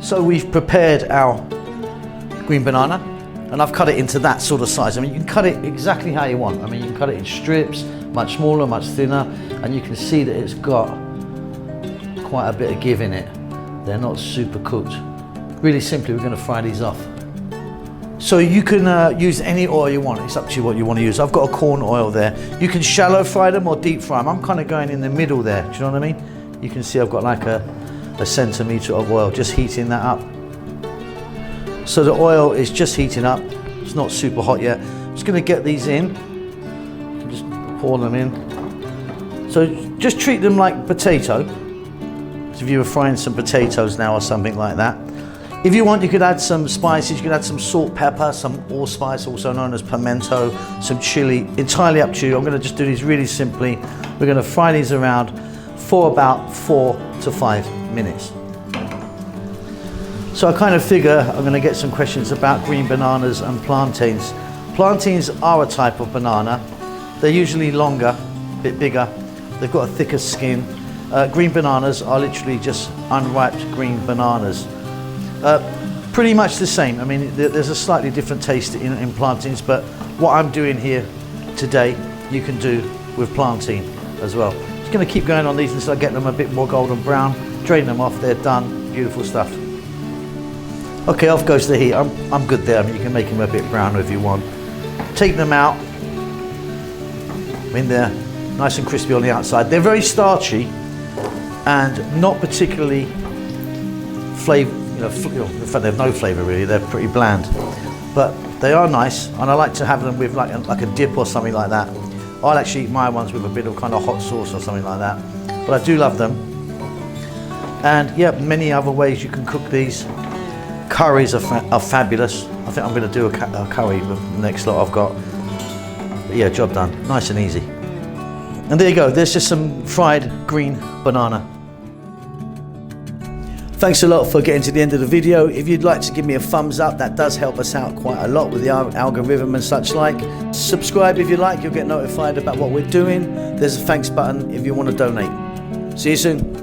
So we've prepared our green banana, and I've cut it into that sort of size. I mean, you can cut it exactly how you want. I mean, you can cut it in strips, much smaller, much thinner, and you can see that it's got quite a bit of give in it. They're not super cooked. Really simply, we're going to fry these off. So you can use any oil you want. It's up to you what you want to use. I've got a corn oil there. You can shallow fry them or deep fry them. I'm kind of going in the middle there. Do you know what I mean? You can see I've got like a centimetre of oil, just heating that up. So the oil is just heating up. It's not super hot yet. I'm just going to get these in. Just pour them in. So just treat them like potato. So if you were frying some potatoes now or something like that. If you want, you could add some spices. You could add some salt, pepper, some allspice, also known as pimento, some chili. Entirely up to you. I'm going to just do these really simply. We're going to fry these around for about 4 to 5 minutes. So I kind of figure I'm going to get some questions about green bananas and plantains. Plantains are a type of banana. They're usually longer, a bit bigger. They've got a thicker skin. Green bananas are literally just unripe green bananas. Pretty much the same. I mean, there's a slightly different taste in plantains, but what I'm doing here today, you can do with plantain as well. Just going to keep going on these until I get them a bit more golden brown. Drain them off, they're done. Beautiful stuff. Okay, off goes the heat. I'm good there. I mean, you can make them a bit browner if you want. Take them out. I mean, they're nice and crispy on the outside. They're very starchy and not particularly flavor. In fact, they have no flavour really. They're pretty bland, but they are nice, and I like to have them with like a dip or something like that. I'll actually eat my ones with a bit of kind of hot sauce or something like that. But I do love them, and yeah, many other ways you can cook these. Curries are fabulous. I think I'm going to do a curry with the next lot I've got. But yeah, job done. Nice and easy. And there you go. There's just some fried green banana. Thanks a lot for getting to the end of the video. If you'd like to give me a thumbs up, that does help us out quite a lot with the algorithm and such like. Subscribe if you like, you'll get notified about what we're doing. There's a thanks button if you want to donate. See you soon.